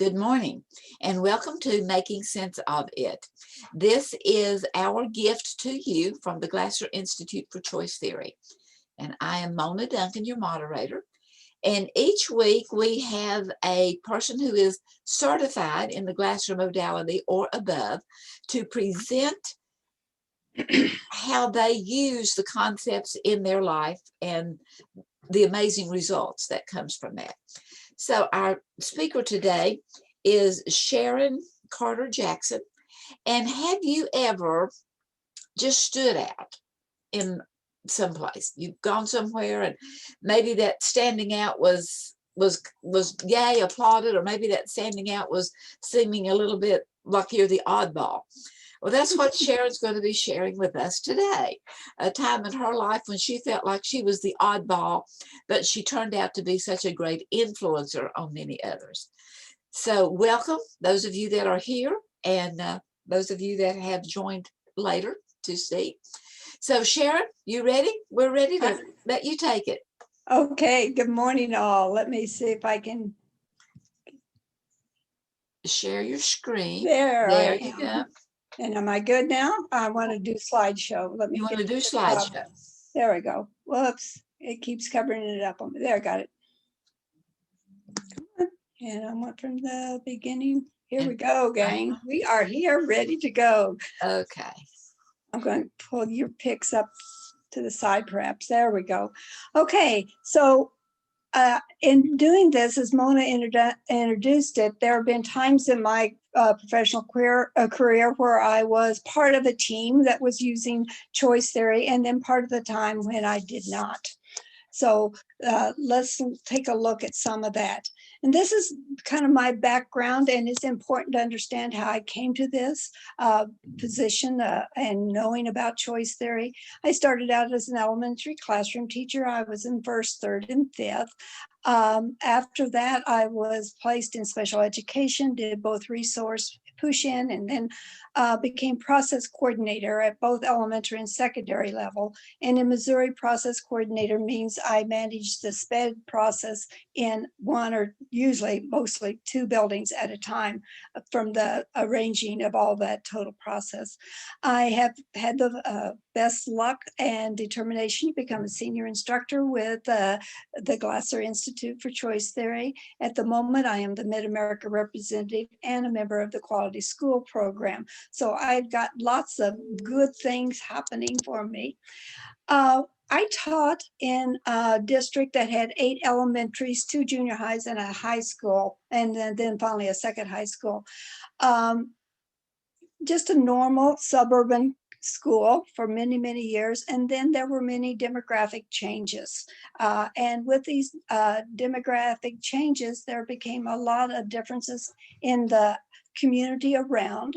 Good morning and welcome to Making Sense of It. This is our gift to you from the Glasser Institute for Choice Theory. And I am Mona Duncan, your moderator. And each week we have a person who is certified in the Glasser modality or above to present how they use the concepts in their life and the amazing results that comes from that. So our speaker today is Sharon Carter Jackson. And have you ever just stood out in some place? You've gone somewhere and maybe that standing out was yay, applauded, or maybe that standing out was seeming a little bit like you're the oddball. Well, that's what Sharon's going to be sharing with us today. A time in her life when she felt like she was the oddball, but she turned out to be such a great influencer on many others. So welcome, those of you that are here and those of you that have joined later to see. So Sharon, you ready? We're ready to let you take it. Okay, good morning all. Let me see if I can share your screen. There you go. And am I good now? I want to do slideshow. Let me. You want to do slideshow? There we go. Whoops! It keeps covering it up on me. There, got it. Come on. And I went from the beginning. Here we go, gang. We are here, ready to go. Okay. I'm going to pull your pics up to the side, perhaps. There we go. Okay, so. In doing this, as Mona introduced it, there have been times in my professional career where I was part of a team that was using choice theory, and then part of the time when I did not. So let's take a look at some of that. And this is kind of my background, and it's important to understand how I came to this position and knowing about choice theory. I started out as an elementary classroom teacher. I was in first, third, and fifth. After that, I was placed in special education, did both resource push-in, and then became process coordinator at both elementary and secondary level. And in Missouri, process coordinator means I manage the SPED process in one or usually mostly two buildings at a time from the arranging of all that total process. I have had the best luck and determination to become a senior instructor with the Glasser Institute for Choice Theory. At the moment, I am the Mid-America representative and a member of the Quality School Program. So I've got lots of good things happening for me. I taught in a district that had 8 elementaries, 2 junior highs, and a high school, and then finally a second high school. Just a normal suburban school for many, many years. And then there were many demographic changes. And with these demographic changes, there became a lot of differences in the community around.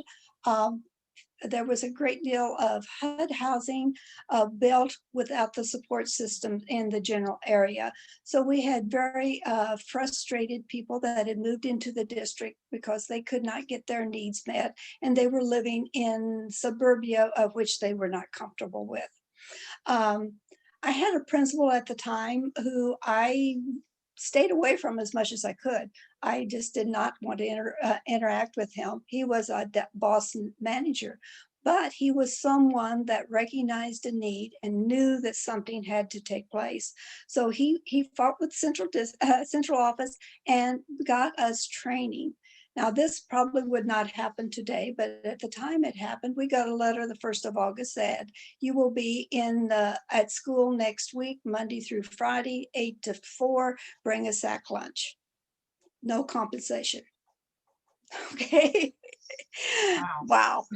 There was a great deal of HUD housing built without the support system in the general area. So we had very frustrated people that had moved into the district because they could not get their needs met, and they were living in suburbia of which they were not comfortable with. I had a principal at the time who I stayed away from as much as I could. I just did not want to interact with him. He was a boss manager, but he was someone that recognized a need and knew that something had to take place. So he fought with central office and got us training. Now, this probably would not happen today, but at the time it happened, we got a letter the 1st of August said, you will be at school next week, Monday through Friday, 8 to 4, bring a sack lunch. No compensation. Okay. Wow.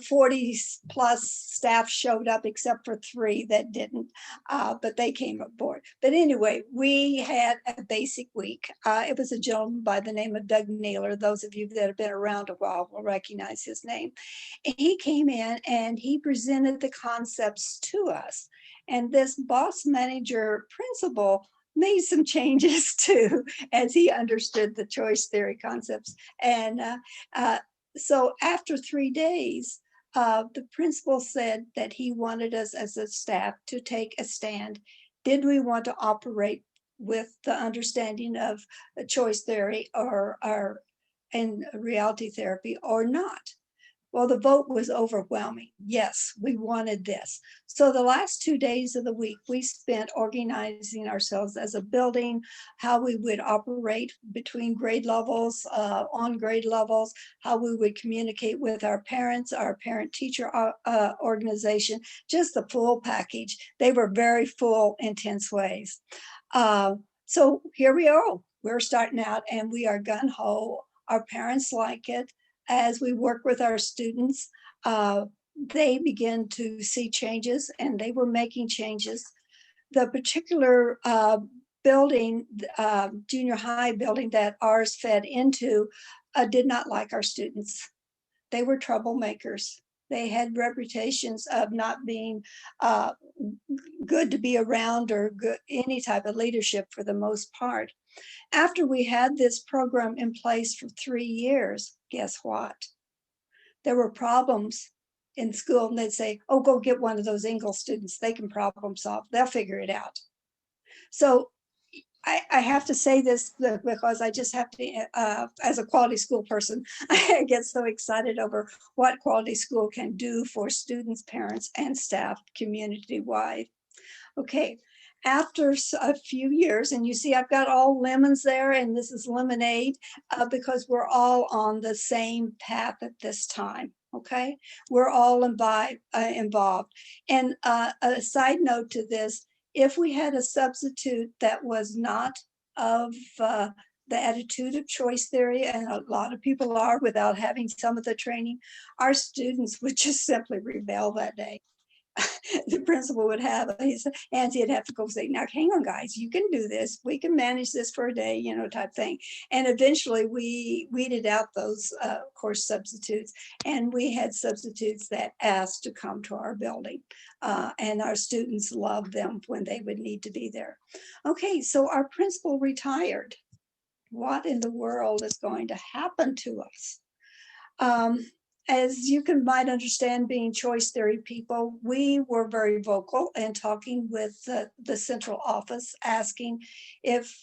40 plus staff showed up except for 3 that didn't, but they came aboard. But anyway, we had a basic week. It was a gentleman by the name of Doug Naylor. Those of you that have been around a while will recognize his name. He came in and he presented the concepts to us. And this boss manager principal made some changes too, as he understood the choice theory concepts. And so after 3 days, the principal said that he wanted us as a staff to take a stand. Did we want to operate with the understanding of choice theory or and reality therapy or not? Well, the vote was overwhelming. Yes, we wanted this. So the last 2 days of the week, we spent organizing ourselves as a building, how we would operate between grade levels, on grade levels, how we would communicate with our parents, our parent-teacher organization, just the full package. They were very full, intense ways. So here we are. We're starting out and we are gung-ho. Our parents like it. As we work with our students, they begin to see changes, and they were making changes. The particular building, junior high building that ours fed into, did not like our students. They were troublemakers. They had reputations of not being good to be around or good, any type of leadership for the most part. After we had this program in place for 3 years, guess what? There were problems in school, and they'd say, oh, go get one of those English students. They can problem solve. They'll figure it out. So I have to say this because I just have to, as a quality school person, I get so excited over what quality school can do for students, parents, and staff community-wide. Okay, after a few years, and you see I've got all lemons there, and this is lemonade, because we're all on the same path at this time, okay? We're all involved. And a side note to this, if we had a substitute that was not of the attitude of choice theory, and a lot of people are without having some of the training, our students would just simply rebel that day. The principal would have, Auntie would have to go say, now hang on guys, you can do this. We can manage this for a day, you know, type thing. And eventually we weeded out those course substitutes, and we had substitutes that asked to come to our building. And our students loved them when they would need to be there. Okay, so our principal retired. What in the world is going to happen to us? As you might understand, being choice theory people, we were very vocal and talking with the central office, asking if,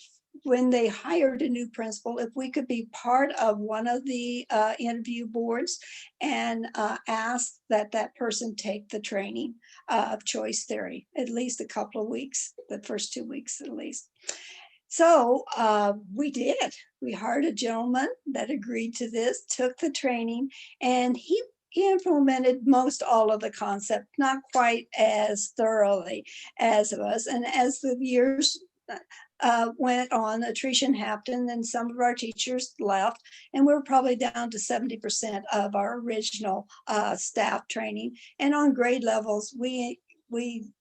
when they hired a new principal, if we could be part of one of the interview boards and ask that that person take the training of choice theory, at least a couple of weeks, the first 2 weeks at least. So we did. We hired a gentleman that agreed to this, took the training, and he implemented most all of the concept, not quite as thoroughly as us. And as the years went on, attrition happened, and some of our teachers left, and we were probably down to 70% of our original staff training. And on grade levels, we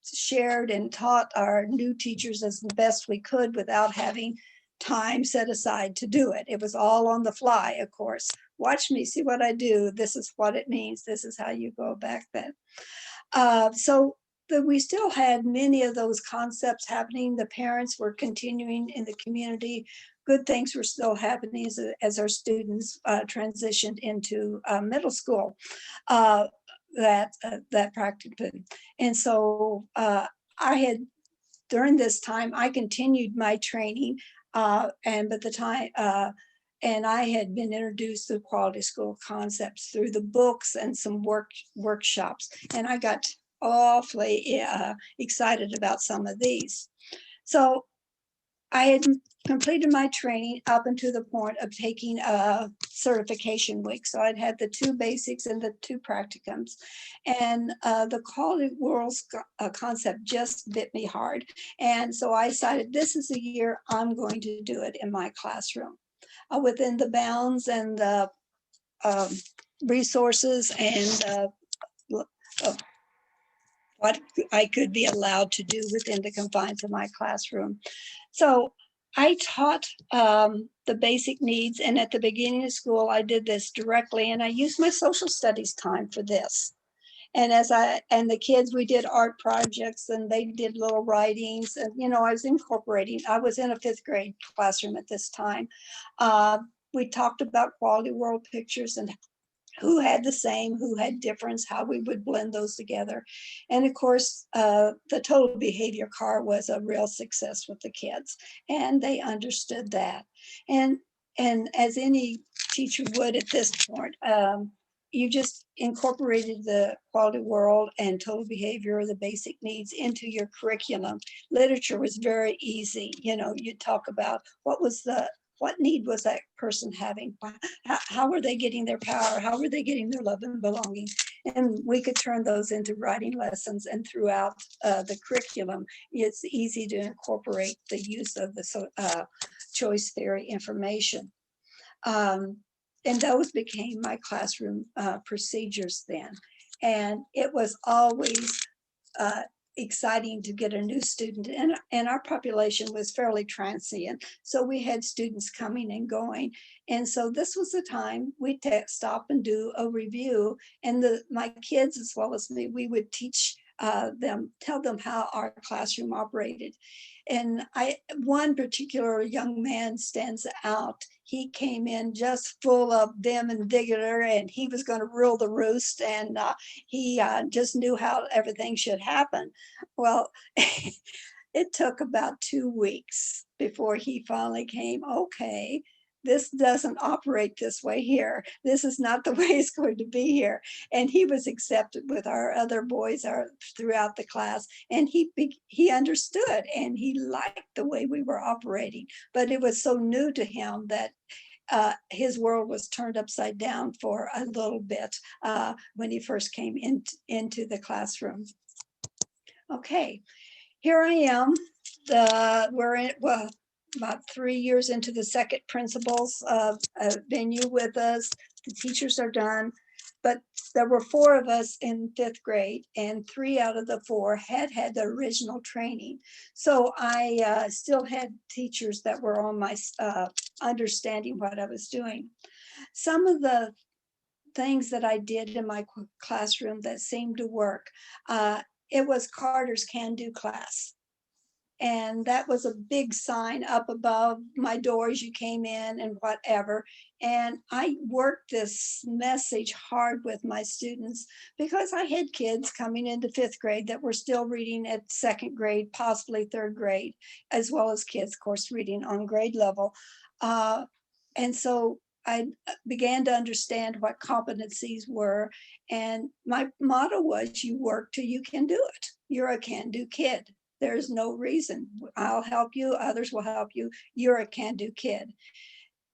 shared and taught our new teachers as the best we could without having time set aside to do it. It was all on the fly, of course. Watch me, see what I do. This is what it means. This is how you go back then. So we still had many of those concepts happening. The parents were continuing in the community. Good things were still happening as our students transitioned into middle school. That practicum. And so I had, during this time, I continued my training, and at the time, and I had been introduced to quality school concepts through the books and some workshops, and I got awfully excited about some of these. So I had completed my training up until the point of taking a certification week. So I'd had the 2 basics and the 2 practicums. And the quality worlds concept just bit me hard. And so I decided this is the year I'm going to do it in my classroom within the bounds and the resources and what I could be allowed to do within the confines of my classroom. So I taught the basic needs, and at the beginning of school, I did this directly, and I used my social studies time for this. And and the kids, we did art projects, and they did little writings, and you know, I was incorporating. I was in a 5th grade classroom at this time. We talked about quality world pictures and who had the same, who had difference, how we would blend those together. And of course, the total behavior car was a real success with the kids, and they understood that. And as any teacher would at this point, you just incorporated the quality world and total behavior, the basic needs, into your curriculum. Literature was very easy. You know, you talk about what need was that person having? How were they getting their power? How were they getting their love and belonging? And we could turn those into writing lessons, and throughout the curriculum, it's easy to incorporate the use of the choice theory information. And those became my classroom procedures then. And it was always exciting to get a new student, and our population was fairly transient, so we had students coming and going. And so this was the time we'd stop and do a review, and my kids as well as me, we would teach them, tell them how our classroom operated. And one particular young man stands out. He came in just full of vim and vigor, and he was going to rule the roost, and he just knew how everything should happen. Well, it took about 2 weeks before he finally came, okay, this doesn't operate this way here. This is not the way it's going to be here. And he was accepted with our other boys throughout the class. And he understood, and he liked the way we were operating. But it was so new to him that his world was turned upside down for a little bit when he first came into the classroom. Okay, here I am. We're about 3 years into the second principles of a venue with us. The teachers are done, but there were 4 of us in 5th grade, and 3 out of the 4 had the original training. So I still had teachers that were on my understanding what I was doing. Some of the things that I did in my classroom that seemed to work, it was Carter's can-do class. And that was a big sign up above my door as you came in and whatever. And I worked this message hard with my students because I had kids coming into 5th grade that were still reading at 2nd grade, possibly 3rd grade, as well as kids, of course, reading on grade level. And so I began to understand what competencies were. And my motto was, you work till you can do it. You're a can-do kid. There's no reason. I'll help you. Others will help you. You're a can-do kid.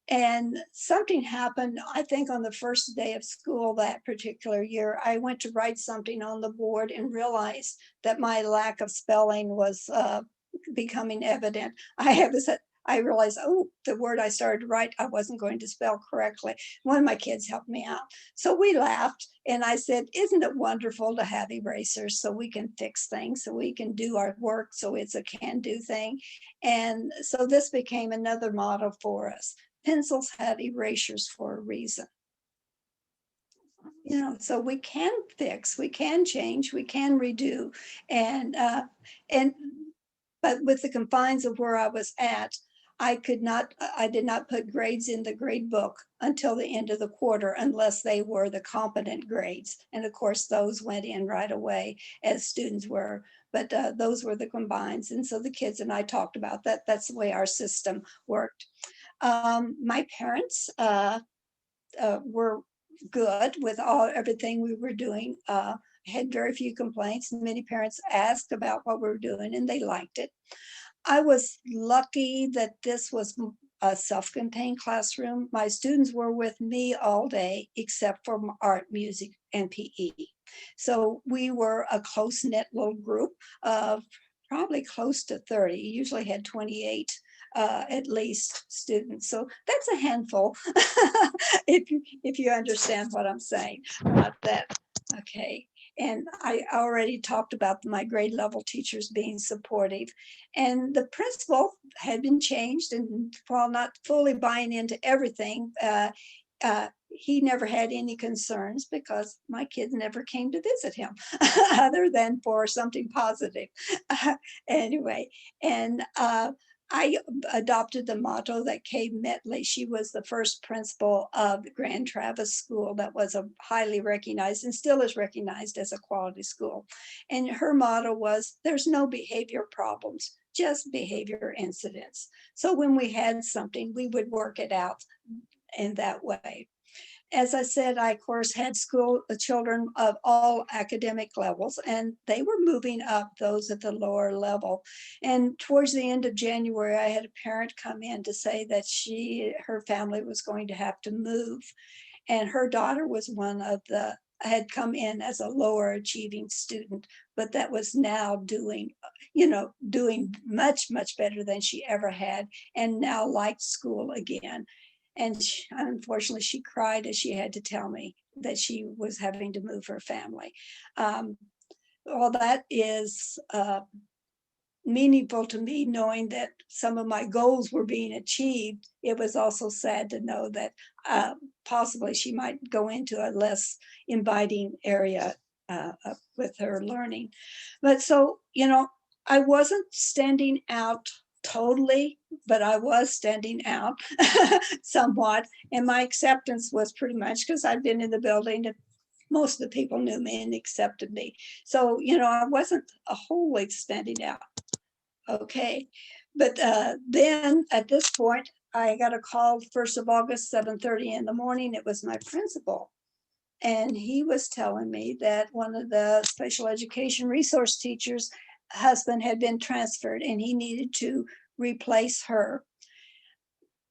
And something happened, I think on the first day of school that particular year, I went to write something on the board and realized that my lack of spelling was becoming evident. I realized, oh, the word I started to write, I wasn't going to spell correctly. One of my kids helped me out. So we laughed, and I said, isn't it wonderful to have erasers so we can fix things, so we can do our work, so it's a can-do thing. And so this became another motto for us. Pencils have erasers for a reason. You know, so we can fix, we can change, we can redo. But with the confines of where I was at, I did not put grades in the grade book until the end of the quarter unless they were the competent grades. And of course, those went in right away as students were, but those were the combines. And so the kids and I talked about that. That's the way our system worked. My parents were good with everything we were doing. Had very few complaints. Many parents asked about what we were doing, and they liked it. I was lucky that this was a self-contained classroom. My students were with me all day, except for art, music, and PE. So we were a close-knit little group of probably close to 30, usually had 28 at least students. So that's a handful, if you understand what I'm saying about that. Okay. And I already talked about my grade level teachers being supportive. And the principal had been changed, and while not fully buying into everything, he never had any concerns because my kids never came to visit him other than for something positive. Anyway, and I adopted the motto that Kay Metley, she was the first principal of Grand Traverse School that was a highly recognized and still is recognized as a quality school. And her motto was, there's no behavior problems, just behavior incidents. So when we had something, we would work it out in that way. As I said, I, of course, had school children of all academic levels, and they were moving up, those at the lower level. And towards the end of January, I had a parent come in to say that her family was going to have to move. And her daughter was one of the, had come in as a lower achieving student, but that was now doing, doing much, much better than she ever had, and now liked school again. And unfortunately, she cried as she had to tell me that she was having to move her family. All that is meaningful to me, knowing that some of my goals were being achieved. It was also sad to know that possibly she might go into a less inviting area with her learning. But so, I wasn't standing out totally, but I was standing out somewhat. And my acceptance was pretty much because I'd been in the building and most of the people knew me and accepted me. So, I wasn't wholly standing out. Okay. But then at this point, I got a call 1st of August, 7:30 in the morning. It was my principal. And he was telling me that one of the special education resource teachers' husband had been transferred and he needed to replace her.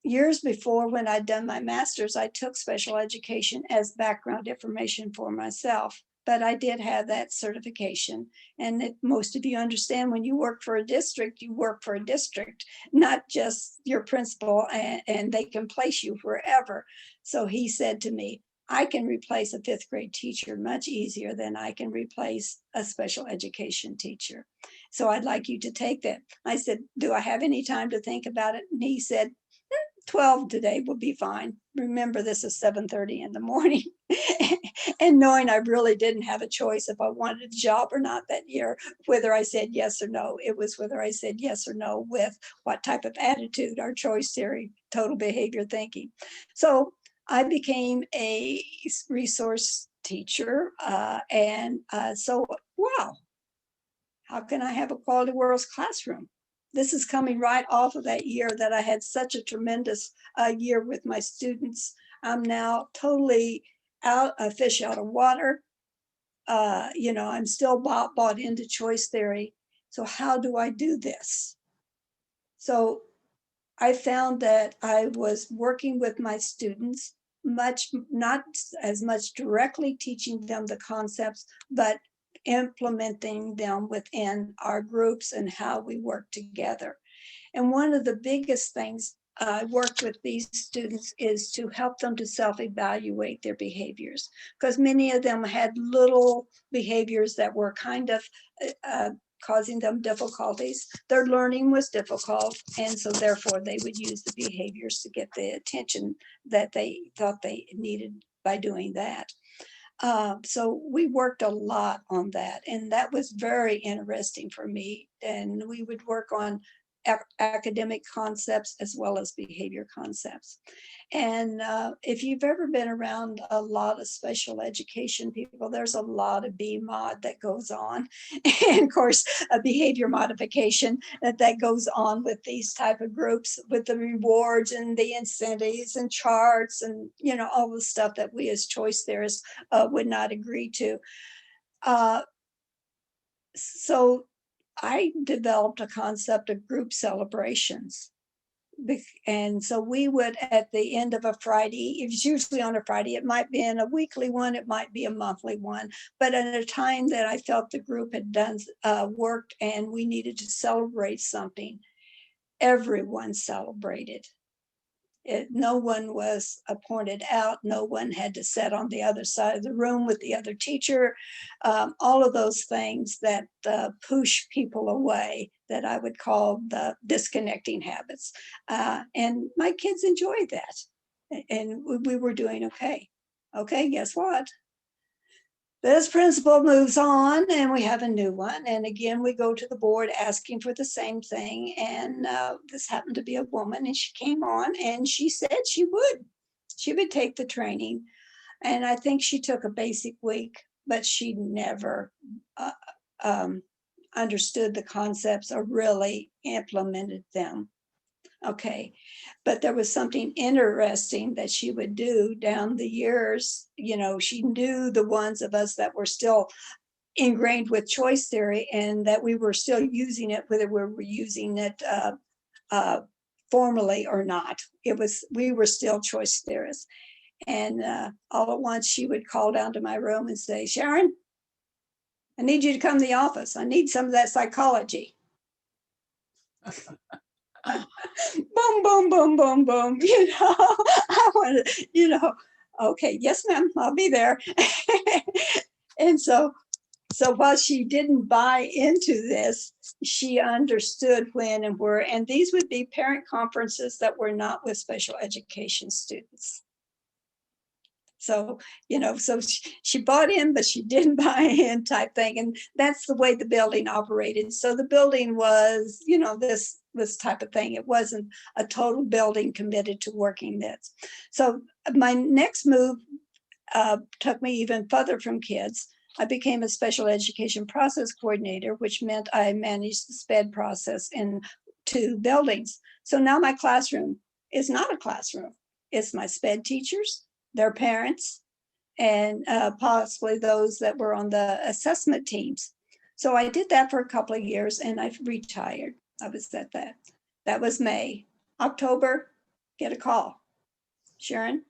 Years before, when I'd done my master's, I took special education as background information for myself. But I did have that certification. And most of you understand, when you work for a district, you work for a district, not just your principal, and they can place you wherever. So he said to me, I can replace a 5th grade teacher much easier than I can replace a special education teacher. So I'd like you to take that. I said, do I have any time to think about it? And he said, 12 today will be fine. Remember, this is 7:30 in the morning. And knowing I really didn't have a choice if I wanted a job or not that year, whether I said yes or no, it was whether I said yes or no with what type of attitude, our choice theory, total behavior thinking. So I became a resource teacher. So, wow, how can I have a quality world's classroom? This is coming right off of that year that I had such a tremendous year with my students. I'm now totally a fish out of water. I'm still bought into choice theory. So how do I do this? So I found that I was working with my students, not as much directly teaching them the concepts, but implementing them within our groups and how we work together. And one of the biggest things I worked with these students is to help them to self-evaluate their behaviors, because many of them had little behaviors that were kind of causing them difficulties. Their learning was difficult, and so therefore they would use the behaviors to get the attention that they thought they needed by doing that. So we worked a lot on that, and that was very interesting for me. And we would work on academic concepts as well as behavior concepts. And if you've ever been around a lot of special education people, there's a lot of BMOD that goes on. And of course, a behavior modification that goes on with these type of groups, with the rewards and the incentives and charts and, all the stuff that we as choice theorists would not agree to. So I developed a concept of group celebrations. And so we would, at the end of a Friday, it's usually on a Friday, it might be in a weekly one, it might be a monthly one, but at a time that I felt the group had done worked and we needed to celebrate something, everyone celebrated. No one was pointed out. No one had to sit on the other side of the room with the other teacher. All of those things that push people away, that I would call the disconnecting habits. And my kids enjoyed that. And we were doing okay. Okay, guess what? This principal moves on and we have a new one. And again, we go to the board asking for the same thing. And this happened to be a woman, and she came on and she said she would take the training. And I think she took a basic week, but she never understood the concepts or really implemented them. Okay, but there was something interesting that she would do down the years. You know, she knew the ones of us that were still ingrained with choice theory and that we were still using it, whether we were using it formally or not. We were still choice theorists. And all at once she would call down to my room and say, Sharon, I need you to come to the office. I need some of that psychology. Boom, boom, boom, boom, boom. You know, I wanted, okay, yes, ma'am, I'll be there. And so while she didn't buy into this, she understood when and where, and these would be parent conferences that were not with special education students. So, so she bought in, but she didn't buy in type thing. And that's the way the building operated. So the building was, this type of thing. It wasn't a total building committed to working this. So my next move took me even further from kids. I became a special education process coordinator, which meant I managed the SPED process in 2 buildings. So now my classroom is not a classroom. It's my SPED teachers, their parents, and possibly those that were on the assessment teams. So I did that for a couple of years and I've retired. I was at that. That was May. October, get a call. Sharon,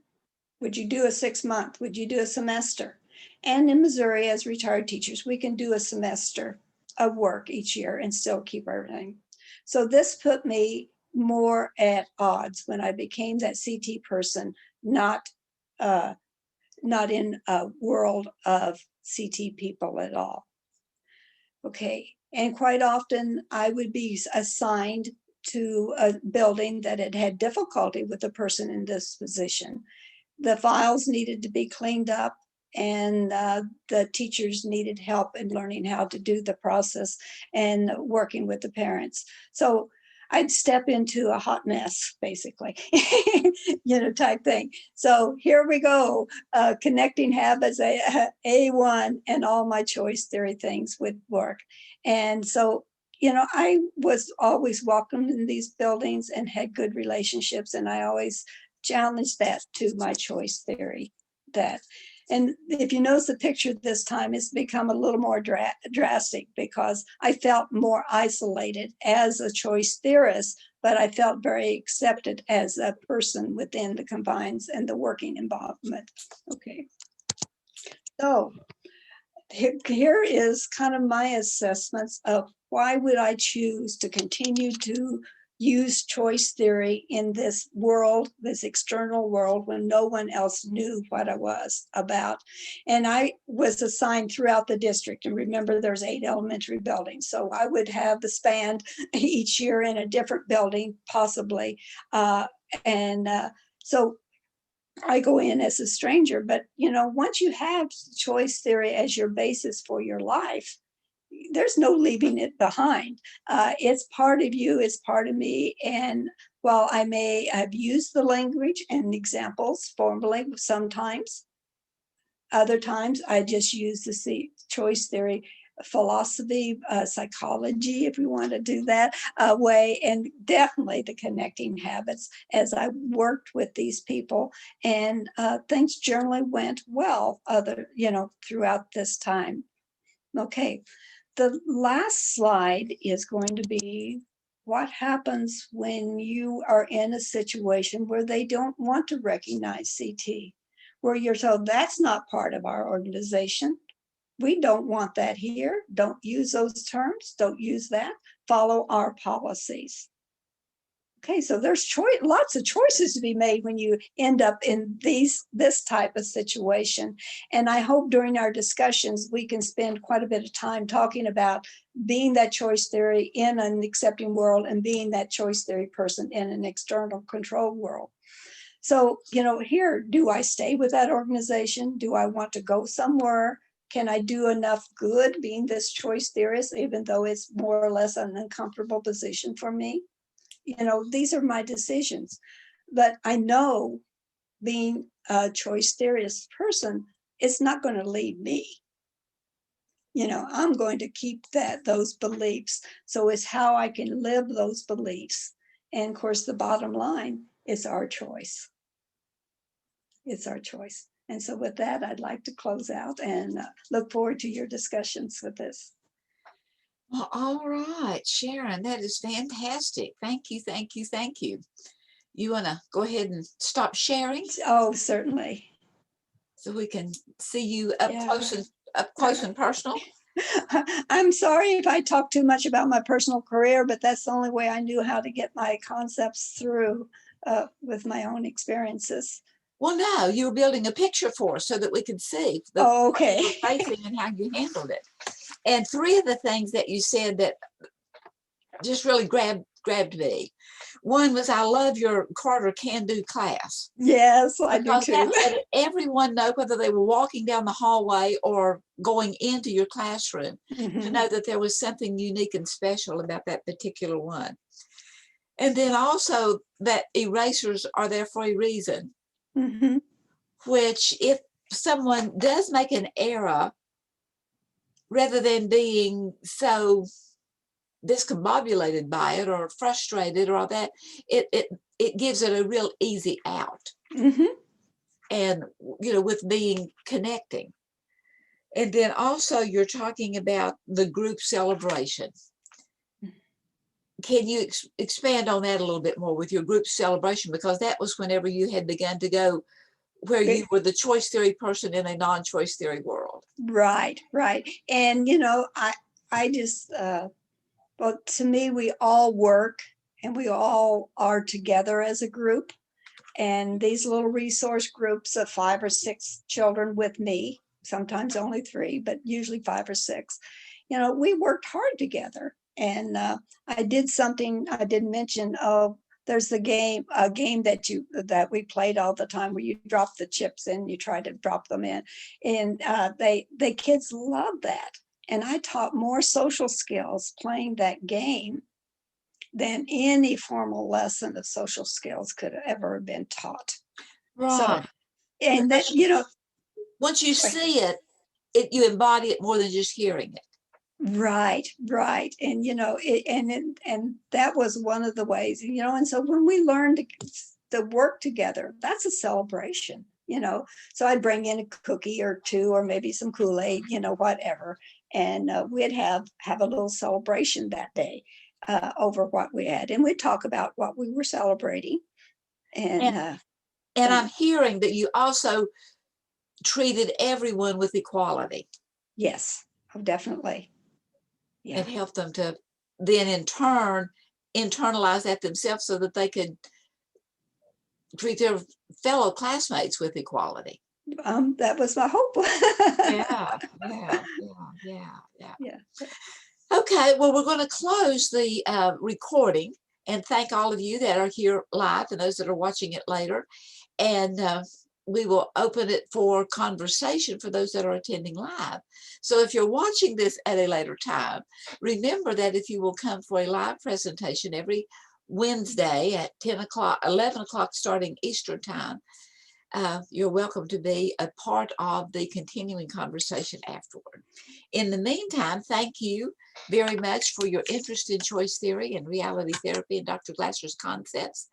would you do a 6-month? Would you do a semester? And in Missouri, as retired teachers, we can do a semester of work each year and still keep everything. So this put me more at odds when I became that CT person, not in a world of CT people at all. Okay, and quite often I would be assigned to a building that had had difficulty with the person in this position. The files needed to be cleaned up, and the teachers needed help in learning how to do the process and working with the parents. So I'd step into a hot mess, basically, type thing. So here we go, connecting habits, A1, and all my choice theory things would work. And so, I was always welcomed in these buildings and had good relationships, and I always challenged that to my choice theory. And if you notice the picture this time, it's become a little more drastic because I felt more isolated as a choice theorist, but I felt very accepted as a person within the confines and the working involvement. Okay. So here is kind of my assessments of why would I choose to continue to use choice theory in this world, this external world, when no one else knew what I was about. And I was assigned throughout the district. And remember, there's 8 elementary buildings. So I would have the span each year in a different building, possibly. So I go in as a stranger, but once you have choice theory as your basis for your life, there's no leaving it behind. It's part of you, it's part of me. And while I may have used the language and examples formally sometimes, other times I just use the choice theory philosophy, psychology, if we want to do that way, and definitely the connecting habits as I worked with these people, and things generally went well throughout this time. Okay, the last slide is going to be what happens when you are in a situation where they don't want to recognize CT, where you're told that's not part of our organization. We don't want that here. Don't use those terms. Don't use that. Follow our policies. Okay, so there's lots of choices to be made when you end up in this type of situation. And I hope during our discussions, we can spend quite a bit of time talking about being that choice theory in an accepting world and being that choice theory person in an external control world. So, here, do I stay with that organization? Do I want to go somewhere can I do enough good being this choice theorist, even though it's more or less an uncomfortable position for me? These are my decisions. But I know being a choice theorist person, it's not going to leave me. I'm going to keep those beliefs. So it's how I can live those beliefs. And of course, the bottom line is our choice. It's our choice. And so with that, I'd like to close out and look forward to your discussions with this. Well, all right, Sharon, that is fantastic. Thank you, thank you, thank you. You want to go ahead and stop sharing Oh, certainly. so we can see you up Yeah. close and personal? I'm sorry if I talk too much about my personal career, but that's the only way I knew how to get my concepts through with my own experiences. Well, no, you were building a picture for us so that we could see Okay. what you were facing and how you handled it. And three of the things that you said that just really grabbed me. One was, I love your Carter can-do class. Yes, I do Because too. that let everyone know, whether they were walking down the hallway or going into your classroom, to know that there was something unique and special about that particular one. And then also that erasers are there for a reason, which if someone does make an error, rather than being so discombobulated by it or frustrated or all that, it gives it a real easy out. And with being connecting. And then also you're talking about the group celebration. Can you expand on that a little bit more with your group celebration? Because that was whenever you had begun to go where you were the choice theory person in a non-choice theory world. Right. And, I just, well, to me, we all work and we all are together as a group. And these little resource groups of 5 or 6 children with me, sometimes only 3, but usually 5 or 6, we worked hard together. And I did something I didn't mention. Oh, there's a game that we played all the time where you drop the chips in, you try to drop them in. And the kids love that. And I taught more social skills playing that game than any formal lesson of social skills could have ever been taught. Right. So, and that, once you see it, you embody it more than just hearing it. Right. And, and that was one of the ways, and so when we learned to work together, that's a celebration, so I'd bring in a cookie or 2, or maybe some Kool-Aid, whatever. And we'd have a little celebration that day. Over what we had, and we'd talk about what we were celebrating. And I'm hearing that you also treated everyone with equality. Yes, definitely. Yeah. And helped them to then in turn internalize that themselves so that they could treat their fellow classmates with equality. That was my hope. Yeah. Okay, well, we're going to close the recording and thank all of you that are here live and those that are watching it later. And we will open it for conversation for those that are attending live. So if you're watching this at a later time, remember that if you will come for a live presentation every Wednesday at 11 o'clock starting Eastern time, you're welcome to be a part of the continuing conversation afterward. In the meantime, thank you very much for your interest in choice theory and reality therapy and Dr. Glasser's concepts,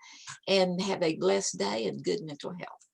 and have a blessed day and good mental health.